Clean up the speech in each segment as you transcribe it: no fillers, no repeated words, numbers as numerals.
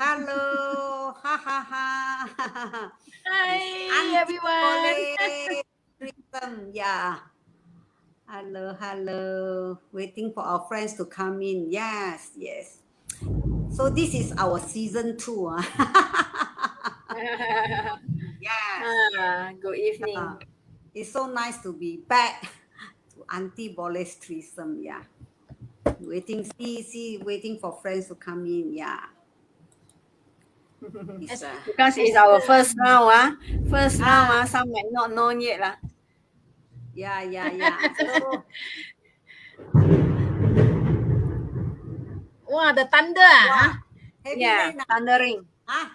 Hello, ha ha ha. It's Hi, Auntie everyone. Boleh Triosome. Yeah. Hello, hello. Waiting for our friends to come in. Yes, yes. So this is our season 2. Yes. Good evening. It's so nice to be back to Auntie Boleh Triosome. Yeah. Waiting for friends to come in. Yeah. It's, Es- uh, Because it's our Esther. first round, First round, Ah, Some might not known yet, yeah. So, Wow, the thunder, wow. Heavy Yeah, rain. thundering. Ah,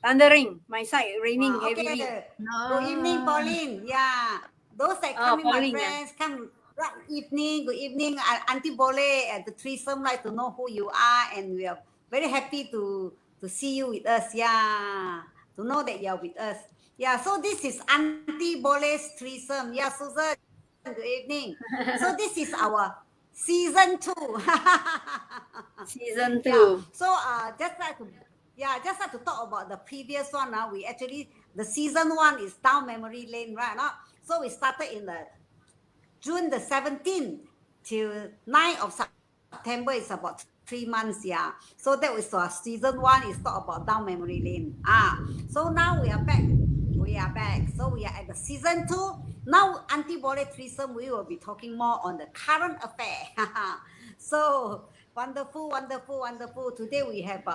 Thundering. My side raining wow. heavily. Okay. Good evening, No. Pauline. Yeah. Those that Oh, come in, my falling, friends, come right evening. Good evening. Auntie Boleh at the threesome like to know who you are, and we are very happy to see you with us. Yeah. To know that you're with us. Yeah. So this is Auntie Boleh's threesome. Yeah, Susan. Good evening. So this is our season 2. Season Yeah. 2. So just like to talk about the previous one. Now we actually the season 1 is down memory lane, right? Now, so we started in the June the 17th till 9th of September is about 3 months. Yeah. So that was season 1 is talk about down memory lane. So now we are back. We are back. So we are at the season 2. Now, Auntie Boleh Threesome, we will be talking more on the current affair. So wonderful. Today we have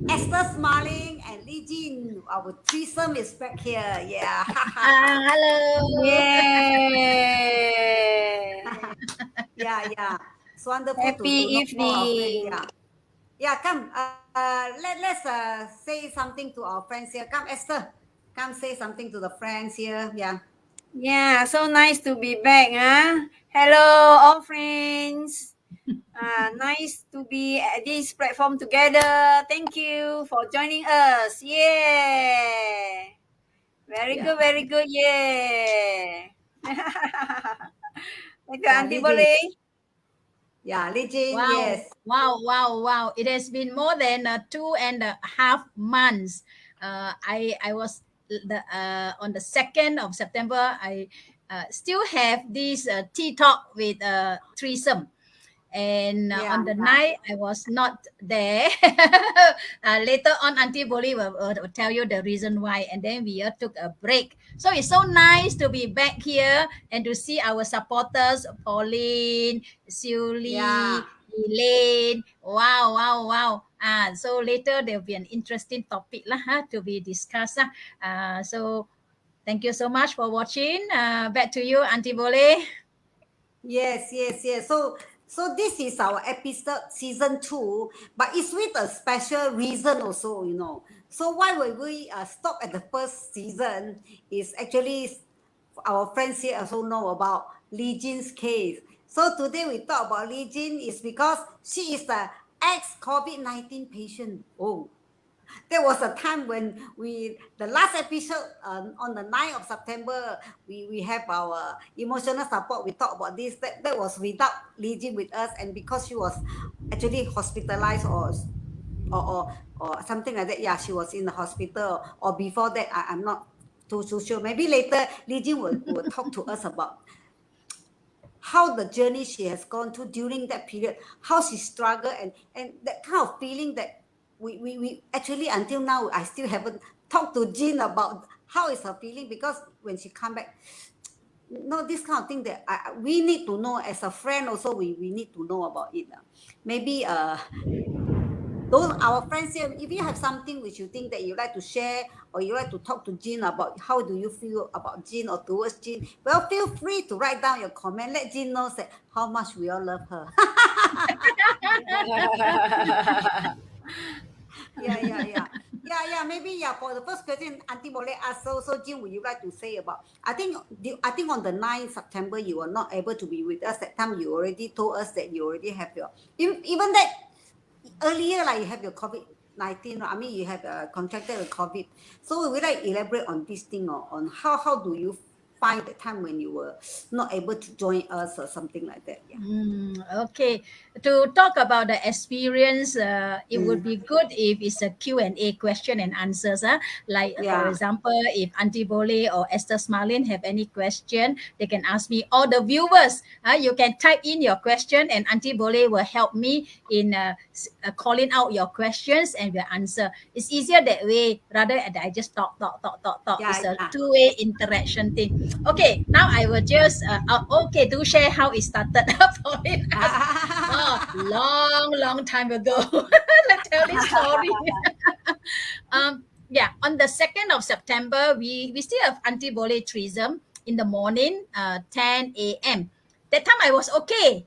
Esther smiling and Li Jin. Our threesome is back here. Yeah. Hello. Yay! Yeah. It's wonderful Happy to know our friends. evening. Yeah. Come. Let's say something to our friends here. Come, Esther. Come say something to the friends here. Yeah. Yeah, so nice to be back, Hello, all friends. Nice to be at this platform together. Thank you for joining us. Yeah. Yeah. Very good. Yeah. Thank you, Yeah. Auntie Li Jin. Boleh. Yeah. Li Jin. Wow, Yes. wow. It has been more than 2.5 months. I was on the 2nd of September. I still have this tea talk with threesome. And Yeah. on the Yeah. night, I was not there. Later on, Auntie Boleh will tell you the reason why. And then we took a break. So it's so nice to be back here and to see our supporters, Pauline, Yeah. Siuli, Elaine. Wow. So later there'll be an interesting topic to be discussed. So thank you so much for watching. Back to you, Auntie Boleh. Yes. So this is our episode season 2, but it's with a special reason also. So why will we stop at the first season is actually our friends here also know about Li Jin's case. So today we talk about Li Jin is because she is the ex-COVID-19 patient. Oh, there was a time when the last episode on the 9th of September, we have our emotional support. We talk about this. That was without Li Jin with us, and because she was actually hospitalized or, or, or something like that. Yeah, she was in the hospital. Or before that, I'm not too sure. Maybe later, Li Jin will talk to us about how the journey she has gone through during that period, how she struggled, and that kind of feeling that we actually until now I still haven't talked to Jean about how is her feeling, because when she come back, no, this kind of thing that we need to know as a friend also, we need to know about it. Maybe those our friends here, if you have something which you think that you like to share, or you like to talk to Jean about how do you feel about Jean or towards Jean, well, feel free to write down your comment. Let Jean know that how much we all love her. Yeah. Maybe for the first question, Auntie Boleh ask. So Jean, would you like to say about? I think on the 9th September you were not able to be with us. That time you already told us that you already have your even that earlier, like you have your COVID-19. I mean, you have contracted the COVID. So would you like elaborate on this thing, or on how do you 5 that time when you were not able to join us or something like that. Yeah. Okay. To talk about the experience, it would be good if it's a Q&A, question and answers. Like, for Yeah. example, if Auntie Boleh or Esther Smalin have any question, they can ask me. Or the viewers, you can type in your question and Auntie Boleh will help me in calling out your questions and will answer. It's easier that way rather than I just talk. Yeah, It's a yeah. two-way interaction thing. Okay, now I will just, okay, do share how it started for me. Oh, long time ago. Let's tell this story. Yeah, on the 2nd of September, we still have Auntie Boleh Triosome in the morning, 10 a.m. That time I was okay.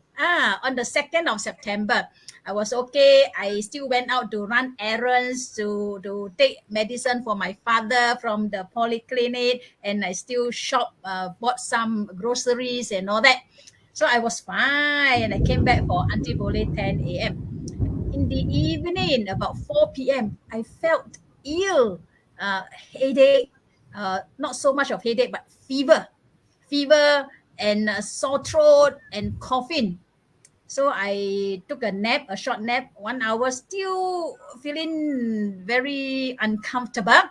On the 2nd of September, I was okay. I still went out to run errands to take medicine for my father from the polyclinic, and I still bought some groceries and all that. So I was fine, and I came back for Auntie Boleh 10 a.m. In the evening, about 4 p.m., I felt ill, headache, not so much of headache, but fever and sore throat and coughing. So I took a nap, a short nap, 1 hour, still feeling very uncomfortable.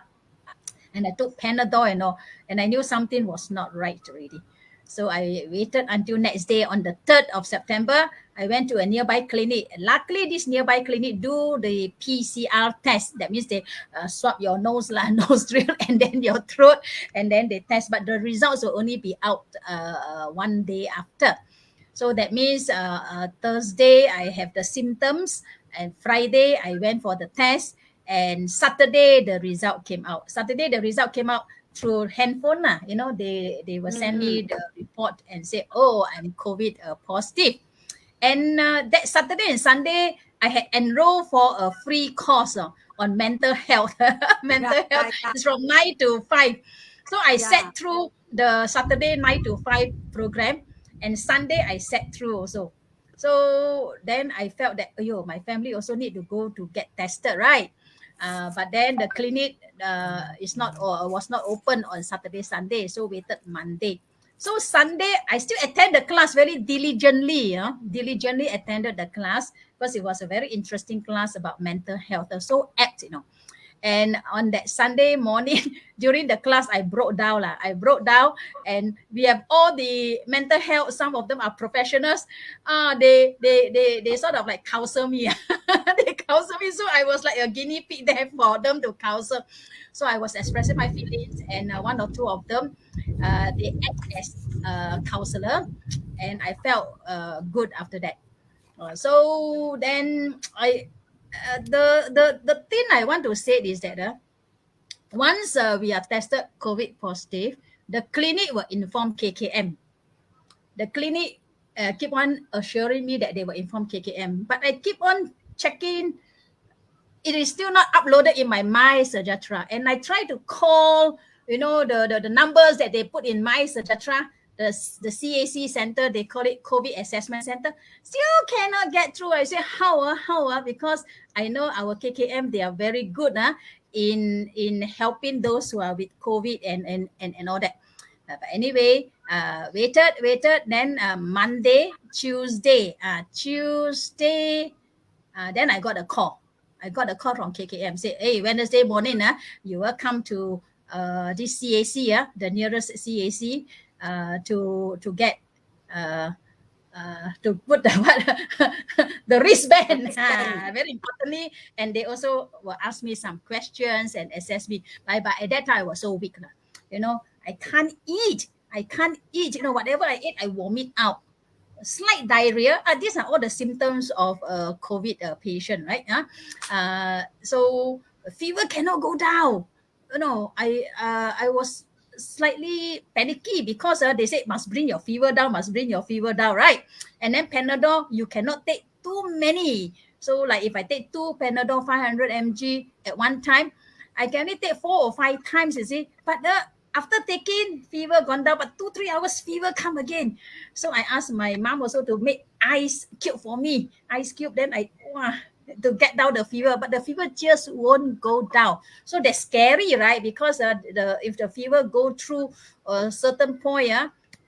And I took Panadol and all, and I knew something was not right already. So I waited until next day on the 3rd of September. I went to a nearby clinic. Luckily, this nearby clinic do the PCR test. That means they swab your nose, nostril, and then your throat, and then they test. But the results will only be out one day after. So that means Thursday I have the symptoms, and Friday I went for the test, and Saturday the result came out. Saturday the result came out through handphone lah. They will send me the report and say, oh, I'm COVID positive. And that Saturday and Sunday, I had enrolled for a free course on mental health. Mental health is from 9 to 5. So I sat through the Saturday 9 to 5 program, and Sunday I sat through also. So then I felt that, my family also need to go to get tested, right? But then the clinic was not open on Saturday, Sunday, so waited Monday. So Sunday, I still attend the class very diligently. Diligently attended the class because it was a very interesting class about mental health. So apt. And on that Sunday morning, during the class, I broke down. I broke down, and we have all the mental health. Some of them are professionals. They sort of like counsel me. They counsel me. So I was like a guinea pig there for them to counsel. So I was expressing my feelings, and one or two of them, they act as a counselor, and I felt good after that. So then the thing I want to say is that once we are tested COVID positive, the clinic will inform KKM. The clinic keep on assuring me that they will inform KKM, but I keep on checking. It is still not uploaded in my MySejahtera, and I try to call, the numbers that they put in MySejahtera, the CAC center, they call it COVID assessment center, still cannot get through. I say, how, because I know our KKM, they are very good in helping those who are with COVID and all that. But anyway, waited. Then Monday, Tuesday, then I got a call. From KKM. Say, hey, Wednesday morning, you will come to this CAC, the nearest CAC, to get to put the wristband. Very importantly, and they also will ask me some questions and assess me. But at that time, I was so weak. I can't eat. Whatever I eat, I vomit out. Slight diarrhea. These are all the symptoms of a COVID patient, right? So fever cannot go down. I was slightly panicky because they said must bring your fever down, right? And then Panadol, you cannot take too many. So like if I take 2 Panadol 500 mg at one time, I can only take 4 or 5 times, you see. But after taking, fever gone down, but 2-3 hours fever come again. So I asked my mom also to make ice cube for me. Ice cube, then to get down the fever, but the fever just won't go down. So that's scary, right? Because if the fever go through a certain point,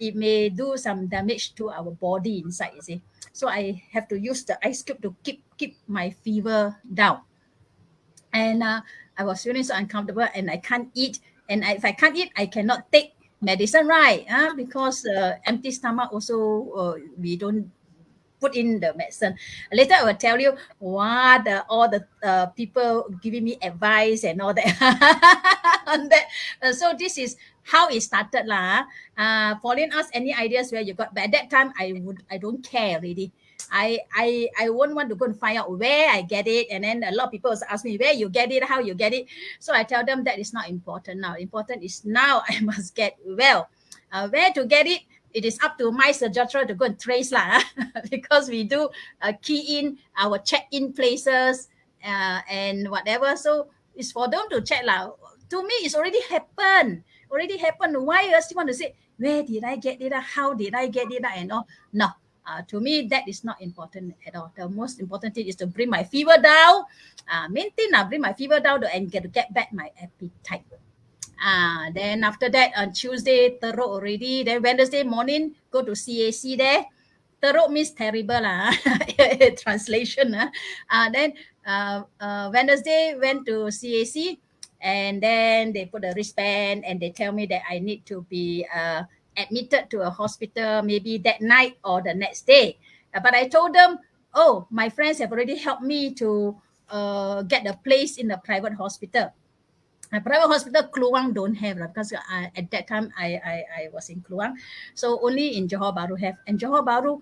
it may do some damage to our body inside, you see. So I have to use the ice cube to keep my fever down. And I was feeling so uncomfortable, and I can't eat. And if I can't eat, I cannot take medicine, right? Because empty stomach also, we don't put in the medicine. Later, I will tell you what all the people giving me advice and all that. On that. So this is how it started, lah. Pauline asked any ideas where you got, but at that time I don't care really. I won't want to go and find out where I get it, and then a lot of people also ask me where you get it, how you get it. So I tell them that is not important now. Important is now I must get well. Where to get it? It is up to my suggestor to go and trace lah, because we do key in our check-in places and whatever. So it's for them to check lah. To me, it's already happened. Already happened. Why you still want to say where did I get it? How did I get it? And all? No. To me, that is not important at all. The most important thing is to bring my fever down, bring my fever down and get back my appetite. Then after that, on Tuesday, teruk already. Then Wednesday morning, go to CAC there. Teruk means terrible lah. Translation. Then Wednesday, went to CAC, and then they put a wristband and they tell me that I need to be admitted to a hospital maybe that night or the next day. But I told them, oh, my friends have already helped me to get a place in a private hospital. Private hospital Kluang don't have because at that time I was in Kluang, so only in Johor Bahru have. And Johor Bahru,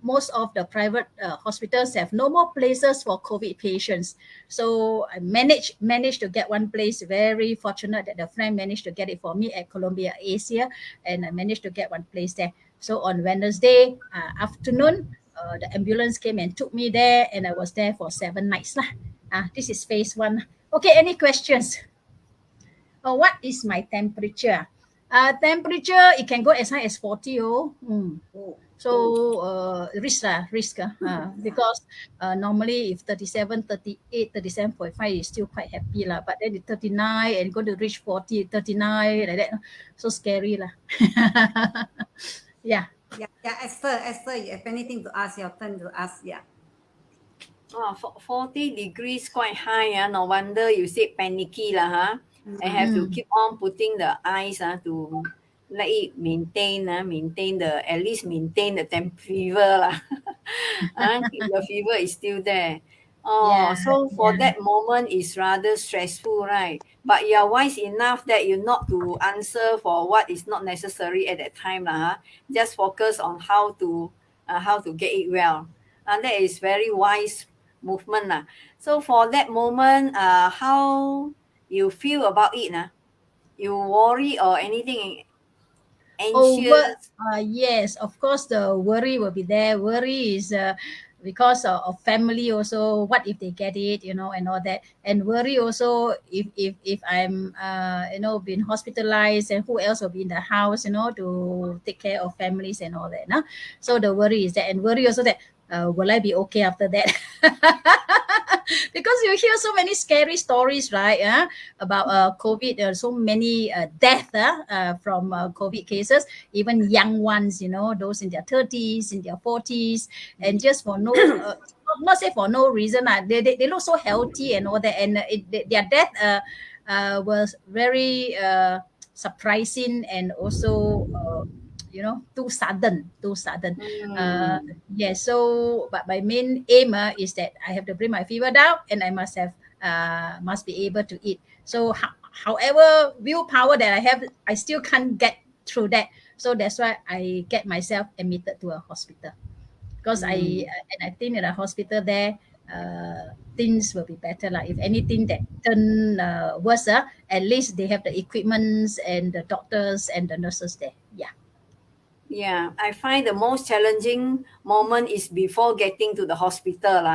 most of the private hospitals have no more places for COVID patients. So I managed to get one place. Very fortunate that the friend managed to get it for me at Columbia Asia, and I managed to get one place there. So on Wednesday afternoon, the ambulance came and took me there, and I was there for 7 nights lah. This is phase 1. Okay, any questions? What is my temperature? Temperature, it can go as high as 40. Oh. So risk. Because normally if 37, 38, 37.5 is still quite happy lah. But then the 39 and go to reach 40, 39 like that. So scary lah. Yeah. Yeah, Esther, you have anything to ask, your turn to ask, yeah. 40 degrees quite high. No wonder you said panicky lah. I have to keep on putting the ice to let it maintain at least maintain the fever lah. The fever is still there. So for that moment is rather stressful, right? But you are wise enough that you not to answer for what is not necessary at that time lah. Just focus on how to get it well. And that is very wise movement lah. So for that moment, how you feel about it nah? You worry or anything anxious? Yes, of course the worry will be there. Worry is because of family also. What if they get it, and all that. And worry also if I'm been hospitalized, and who else will be in the house, to take care of families and all that. So the worry is that, and worry also that will I be okay after that? Because you hear so many scary stories, right? About COVID. There are so many deaths from COVID cases, even young ones, those in their 30s, in their 40s, and just for no, not say for no reason. They look so healthy and all that, and their death was very surprising and also too sudden. Yes. So but my main aim is that I have to bring my fever down, and I must be able to eat. So however willpower that I have, I still can't get through that. So that's why I get myself admitted to a hospital, because I think in a hospital there things will be better. Like if anything that turn worse, at least they have the equipments and the doctors and the nurses there. Yeah, I find the most challenging moment is before getting to the hospital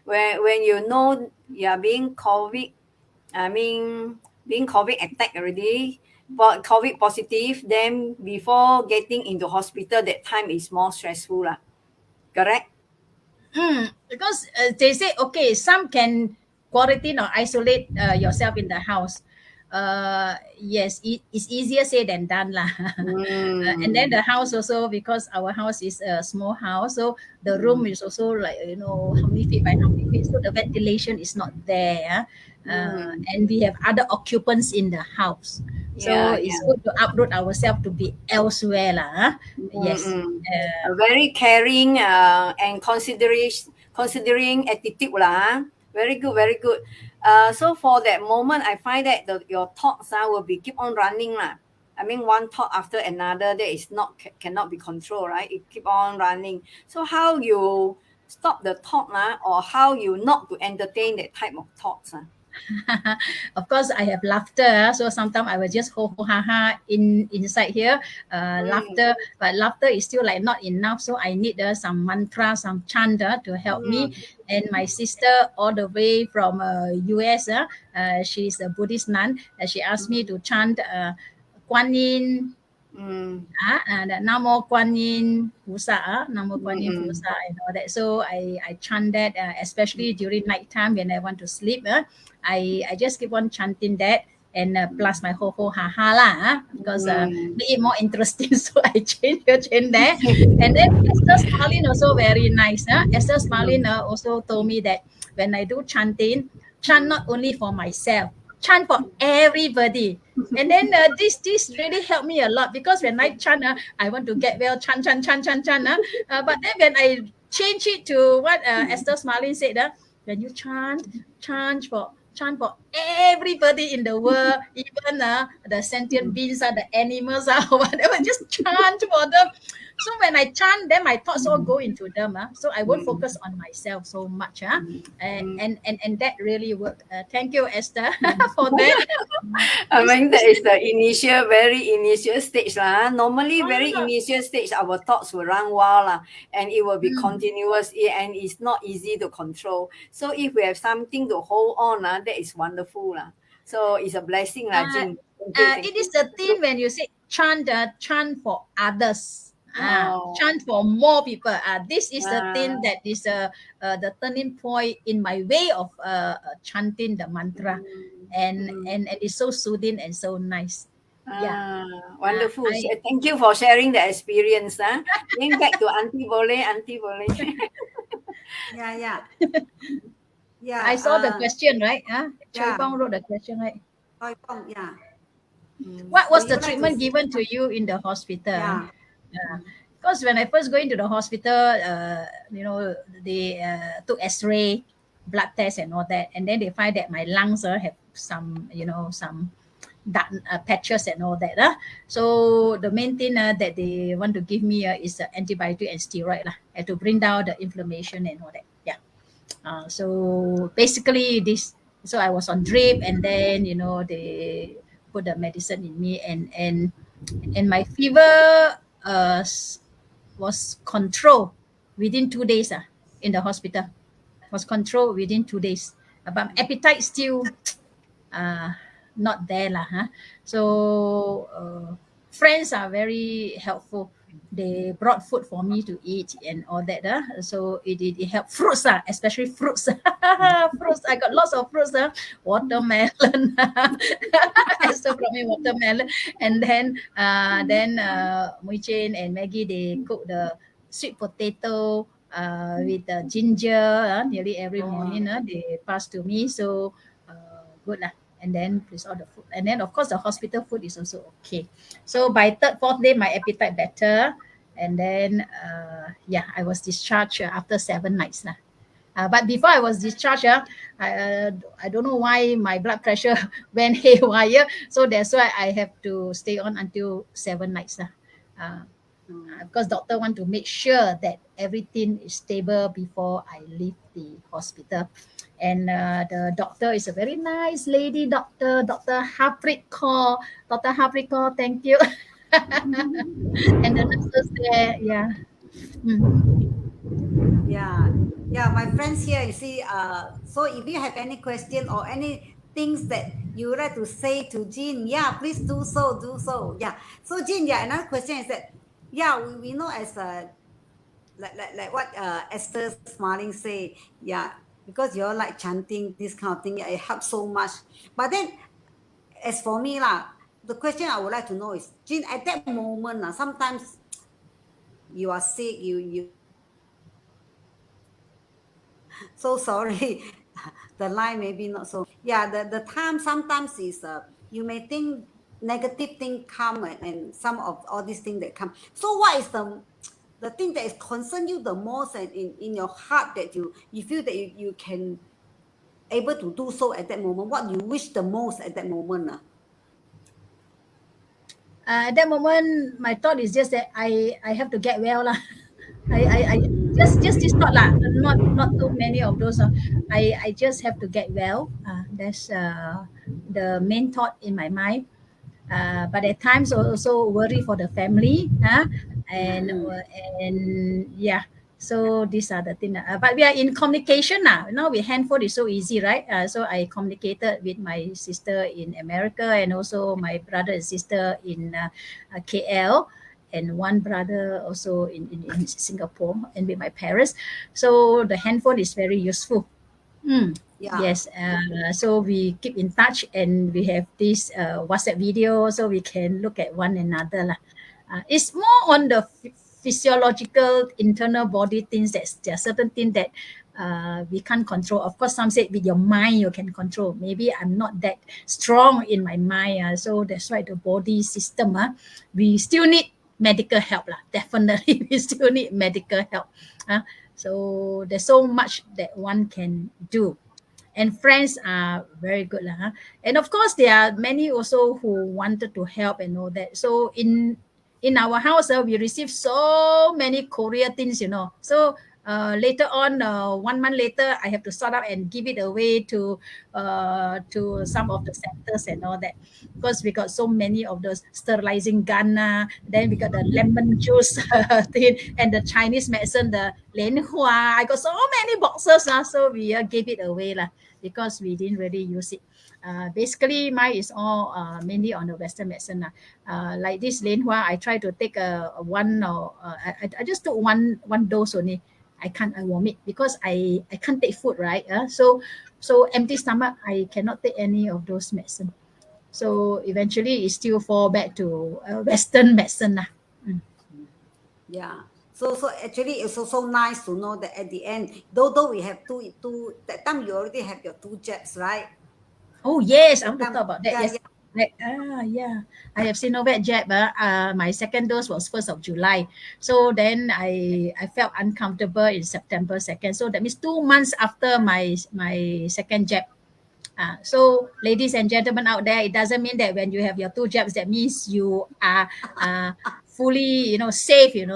when you know you are being COVID attacked already, but COVID positive, then before getting into hospital, that time is more stressful Correct? Because they say, okay, some can quarantine or isolate yourself in the house. Yes, it's easier said than done lah. And then the house also, because our house is a small house, so the room is also like, how many feet by how many feet, so the ventilation is not there. And we have other occupants in the house, so Yeah, it's yeah. good to uproot ourselves to be elsewhere lah. Yes. A very caring and considering attitude lah. Very good, very good. So for that moment, I find that your thoughts will be keep on running lah. I mean, one thought after another, that is not cannot be controlled, right? It keep on running. So how you stop the thought or how you not to entertain that type of thoughts? Of course, I have laughter, so sometimes I will just ho ho ha ha inside here, laughter. But laughter is still like not enough, so I need some mantra, some chant to help me. And my sister, all the way from US, she's a Buddhist nun. She asked me to chant Kuan Yin. The Namo Kuan Yin Pusa, Namo Kuan Yin Pusa, and all that. So I chant that, especially during night time when I want to sleep. I just keep on chanting that, and plus my ho ho ha ha lah, because make it more interesting. So I change here, change there. And then Esther Smalin also very nice. Esther Smalin also told me that when I do chanting, chant not only for myself, chant for everybody. And then this really helped me a lot, because when I chant, I want to get well, chant. But then when I change it to what Esther Smalin said, when you chant for everybody in the world, even the sentient beings, the animals, or whatever, just chant for them. So when I chant, then my thoughts all go into them. So I won't focus on myself so much. And that really worked. Thank you, Esther, for that. I mean, that is the very initial stage lah. Normally, very initial stage, our thoughts will run wild lah, and it will be continuous, and it's not easy to control. So if we have something to hold on, that is wonderful lah. So it's a blessing lah, Jing. It is the thing when you say chant for others. Chant for more people. This is the thing that is the turning point in my way of chanting the mantra, and it's so soothing and so nice. Wonderful. Thank you for sharing the experience. Then back to Auntie Boleh. Yeah. I saw the question, right? Choi Bong wrote the question, right? Yeah. What was the treatment given to you in the hospital? Because when I first go into the hospital, they took X-ray, blood test, and all that, and then they find that my lungs have some dark patches and all that. So the main thing that they want to give me is antibiotic and steroid to bring down the inflammation and all that. So basically this. So I was on drip, and then they put the medicine in me, and my fever was controlled within 2 days in the hospital. Was controlled within 2 days. But appetite still not there lah. So friends are very helpful. They brought food for me to eat and all that. So it helped. Fruits, especially fruits. Fruits. I got lots of fruits. Watermelon. Esther brought me watermelon. And then Mui Chen and Maggie, they cook the sweet potato with the ginger. Nearly every morning they pass to me. So good lah. And then with all the food, and then of course the hospital food is also okay. So by third, fourth day, my appetite better, and then I was discharged after 7 nights lah. But before I was discharged, I don't know why my blood pressure went haywire. So that's why I have to stay on until 7 nights lah. Because doctor want to make sure that everything is stable before I leave the hospital. And the doctor is a very nice lady doctor, Dr. Harpreet Kaur. Dr. Harpreet Kaur, thank you. And the nurses there, Yeah, my friends here, you see, so if you have any question or any things that you would like to say to Jean, please do so. Yeah. So Jean, another question is that, we know as like what Esther Smiling say, yeah, because you all like chanting this kind of thing, it helps so much. But then, as for me lah, the question I would like to know is, Jean, at that moment sometimes you are sick, you so sorry, the line maybe not so. Yeah, the time sometimes is you may think negative thing come and some of all these things that come. So what is the thing that is concern you the most and in your heart that you feel that you can able to do so at that moment? What you wish the most at that moment? At that moment, my thought is just that I have to get well lah. I just this thought lah. Not too many of those. I just have to get well. That's the main thought in my mind. But at times also worry for the family, and Mm-hmm. and yeah. So these are the things. But we are in communication now. Now with handphone is so easy, right? So I communicated with my sister in America and also my brother and sister in KL, and one brother also in Singapore, and with my parents. So the handphone is very useful. Mm, Yeah. yes. So we keep in touch and we have this WhatsApp video so we can look at one another lah. It's more on the physiological internal body things that there are certain things that we can't control. Of course, some say with your mind you can control. Maybe I'm not that strong in my mind. So that's why the body system, we still need medical help lah. Definitely, we still need medical help. So there's so much that one can do, and friends are very good lah. And of course, there are many also who wanted to help and all that. So in our house, we received so many courier things, So later on, 1 month later, I have to sort out and give it away to some of the centers and all that, because we got so many of those sterilizing gun. Then we got the lemon juice thing and the Chinese medicine, the Lianhua. I got so many boxes, so we gave it away lah, because we didn't really use it. Basically, mine is all mainly on the Western medicine. Like this Lianhua, I try to take a one or I just took one dose only. I vomit because I can't take food, right? So empty stomach, I cannot take any of those medicine. So eventually, it still fall back to Western medicine lah. Yeah. So actually it's also nice to know that at the end, though we have two that time you already have your two jabs, right? Oh yes, I That want to time, talk about that. yeah, Yes. yeah. Yeah. I have Sinovac jab. My second dose was 1st of July. So then I felt uncomfortable in September 2nd. So that means 2 months after my second jab. So ladies and gentlemen out there, it doesn't mean that when you have your two jabs, that means you are fully, safe, you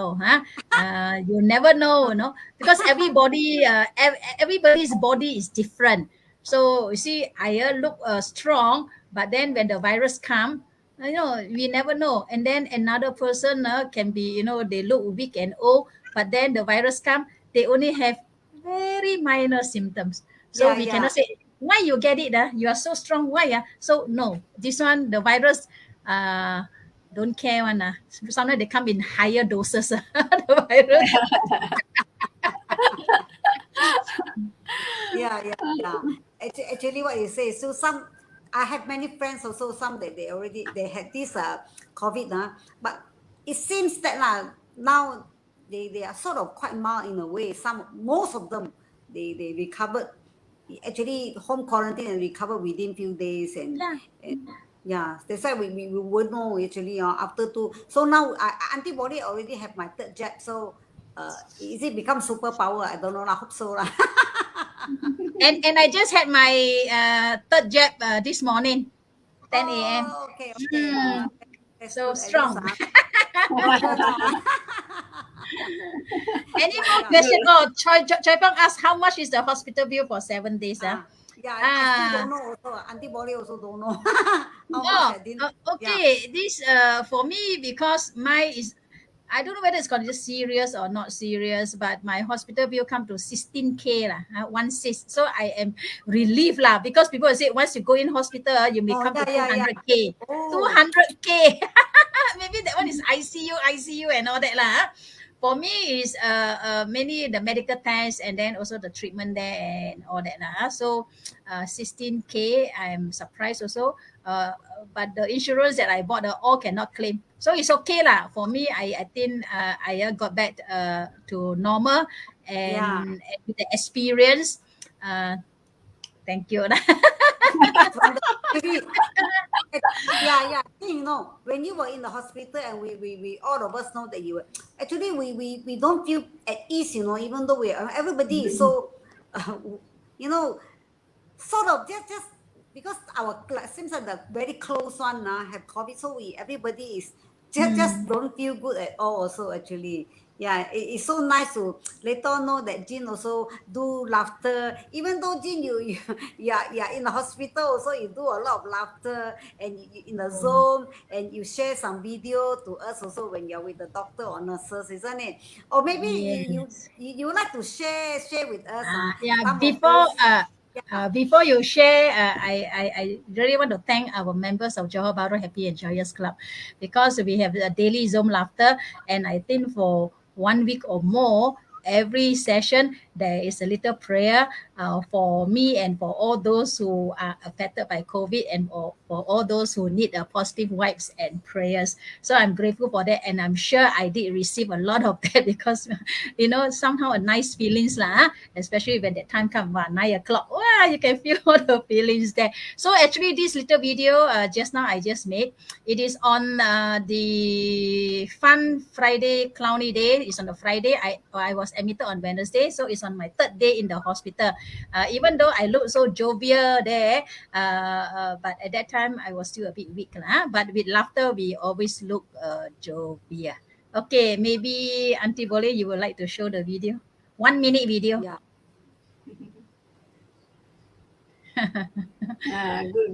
never know, because everybody's body is different. So you see, I look strong, but then when the virus come, we never know. And then another person can be, they look weak and old, but then the virus come, they only have very minor symptoms. So Yeah, we yeah. cannot say why you get it. You are so strong. Why? So no, this one, the virus, don't care one. Sometimes they come in higher doses. The virus. Yeah, yeah, yeah. Actually, what you say. So some, I have many friends also. Some that they had this COVID, but it seems that now they are sort of quite mild in a way. Most of them they recovered. Actually, home quarantine and recover within few days Yeah. and yeah, that's why we would know actually after two. So now antibody already have my third jab. So is it become superpower? I don't know. I hope so lah. And I just had my third jab this morning, 10 a.m. Oh, okay, okay. That's So good. At least, strong. not bad, Any more yeah. question? Oh, Choi Pong asked how much is the hospital bill for 7 days? Yeah, I still don't know also. Antibody also don't know how much I didn't. Yeah. Okay. This for me, because my is, I don't know whether it's considered serious or not serious, but my hospital bill come to 16K lah, 16. So I am relieved lah, because people say once you go in hospital, you may Oh, come to yeah, yeah, yeah. 200K. Oh. 200K. Maybe that one is ICU and all that lah. for me is mainly the medical test and then also the treatment there and all that lah. So 16K, I'm surprised also. But the insurance that I bought all cannot claim, so it's okay lah for me. I think I got back to normal, Yeah. and with the experience, thank you. From the actually, yeah. You know, when you were in the hospital and we all of us know that you were actually we don't feel at ease, you know, even though we are everybody is so you know, sort of just because our seems like the very close one have COVID, so everybody is just don't feel good at all. Also, actually, yeah, it's so nice to later know that Jean also do laughter. Even though Jean, yeah in the hospital also you do a lot of laughter and you in the Zoom and you share some video to us also when you're with the doctor or nurses, isn't it? Or maybe Yes. you would like to share with us Yeah, some of those. Yeah. before you share, I really want to thank our members of Johor Bahru Happy and Joyous Club, because we have a daily Zoom laughter, and I think for 1 week or more, every session there is a little prayer for me and for all those who are affected by COVID, and for all those who need positive vibes and prayers. So I'm grateful for that, and I'm sure I did receive a lot of that because somehow a nice feelings lah, especially when the time comes, 9 o'clock. Wow, you can feel all the feelings there. So actually, this little video just now I just made, it is on the Fun Friday Clowny Day. It's on a Friday. I was admitted on Wednesday, so it's on my third day in the hospital. Even though I look so jovial there, but at that time I was still a bit weak lah. But with laughter, we always look jovial. Okay, maybe Auntie Boleh, you would like to show the video? 1 minute video. Yeah.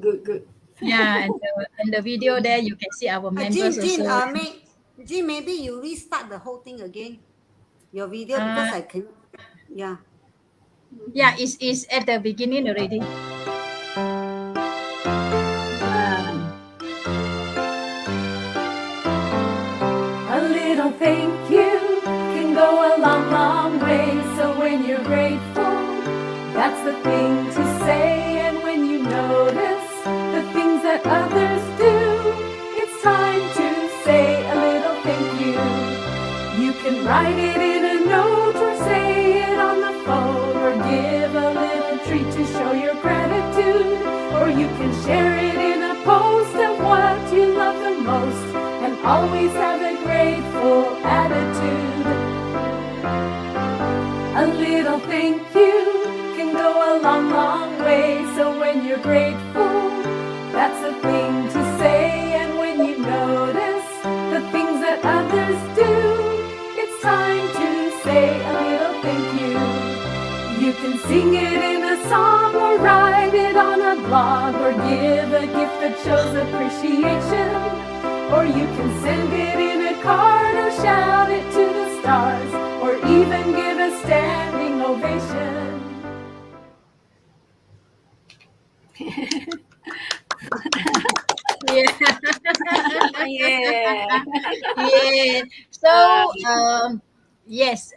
Good. Yeah, and the video there, you can see our members Jean, also. Jean, maybe you restart the whole thing again, your video, because I can, yeah. Yeah, it's at the beginning already. A little thank you can go a long, long way. So when you're grateful, that's the thing to say. And when you notice the things that others do, it's time to say a little thank you. You can write it in a note or say it on the phone, or give a little treat to show your gratitude, or you can share it in a post of what you love the most, and always have a grateful attitude. A little thank you can go a long, long way. So when you're grateful, that's the thing to say. And when you notice the things that others do, it's time to say a little thank you. You can sing it in a song, or write it on a blog, or give a gift that shows appreciation, or you can send it in a card, or shout it to the stars, or even give a standing ovation. Yeah. Yeah. Yeah. So yes,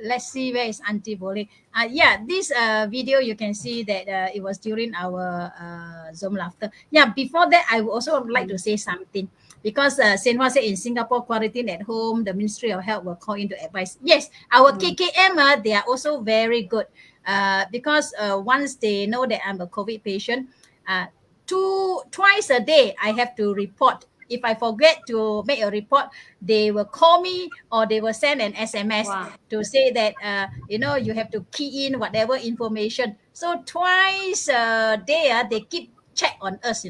let's see, where is Auntie Boleh. Yeah, this video, you can see that it was during our Zoom laughter. Yeah, before that, I would also like to say something, because Senhua said in Singapore, quarantine at home, the Ministry of Health will call in to advise. Yes, our KKM, they are also very good, because once they know that I'm a COVID patient, twice a day I have to report. If I forget to make a report, they will call me, or they will send an SMS Wow. to say that you have to key in whatever information. So twice a day, they keep check on us,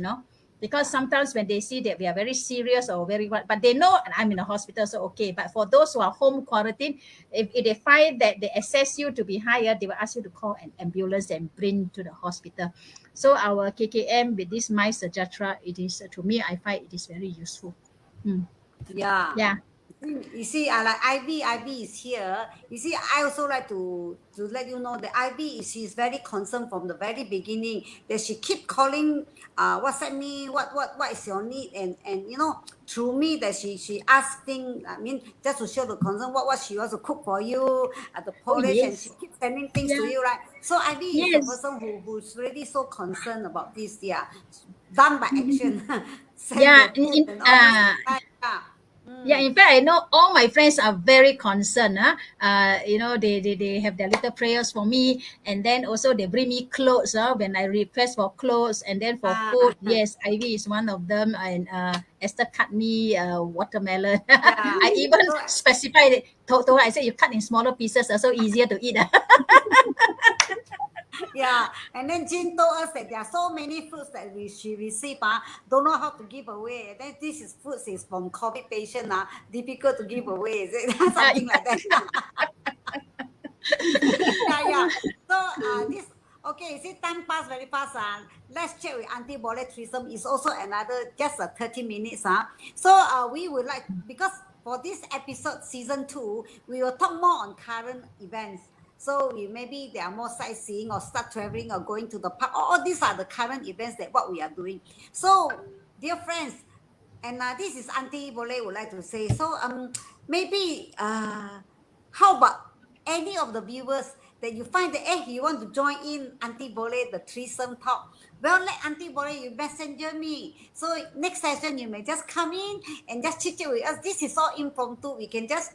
because sometimes when they see that we are very serious or very what, but they know I'm in a hospital, so okay. But for those who are home quarantine, if they find that they assess you to be higher, they will ask you to call an ambulance and bring to the hospital. So our KKM with this My Sejahtera, it is, to me, I find it is very useful. Yeah. Yeah. You see, like Ivy is here. You see, I also like to let you know that Ivy is she's very concerned from the very beginning that she keep calling, WhatsApp me, what is your need, and through me that she asking. I mean, just to show the concern, what she wants to cook for you at the Oh Polish, and she yes, keeps sending things to yeah, you, right? So Ivy is the yes, person who's really so concerned about this. Yeah, done by action. Send yeah. the food and all those. Yeah. Yeah, Mm. in fact, I know all my friends are very concerned. Huh? They have their little prayers for me, and then also they bring me clothes. When I request for clothes, and then for Ah, food, yes, Ivy is one of them, and Esther cut me watermelon. yeah. I even So specified it. Told her, I said you cut in smaller pieces, so easier to eat. yeah, and then Jean told us that there are so many fruits that she received, don't know how to give away. And then this is fruits is from COVID patient, difficult to give away, is it? Something like that. Yeah, yeah. So this okay, see time pass very fast. Let's check with Auntie Boleh Triosome is also another just 30 minutes. So we would like because for this episode season 2, we will talk more on current events. So we maybe there are more sightseeing or start traveling or going to the park. All these are the current events that what we are doing. So dear friends, and this is Auntie Boleh would like to say. So maybe how about any of the viewers that you find that you want to join in Auntie Boleh the threesome talk? Well, let Auntie Boleh you messenger me. So next session you may just come in and just chit chat with us. This is all impromptu. We can just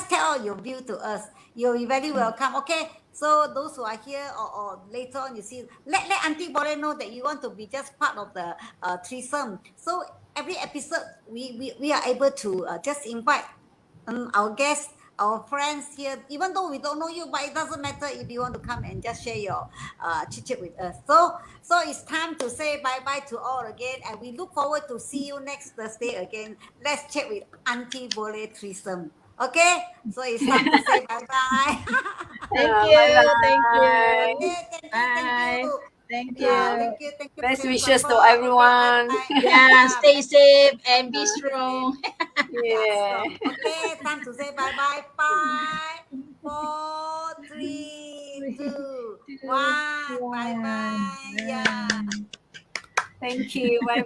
tell your view to us. You're very welcome. Okay. So those who are here or later on, you see, let Auntie Boleh know that you want to be just part of the threesome. So every episode we are able to just invite our guests, our friends here, even though we don't know you, but it doesn't matter if you want to come and just share your chit chat with us. So it's time to say bye bye to all again, and we look forward to see you next Thursday again. Let's chat with Auntie Boleh Threesome. Okay, so it's time to say bye bye. Thank Bye you, thank bye. you, Okay, thank you. bye, thank Yeah, you. Yeah. thank you for Best your wishes to support. Okay, bye everyone. bye. Yeah, Yeah, stay bye. safe and be Okay. strong. Yeah, Yeah. strong. Okay, time to say bye bye. 5, 4, 3, 2, Two, 1. Bye one. bye. Yeah. Thank you. Bye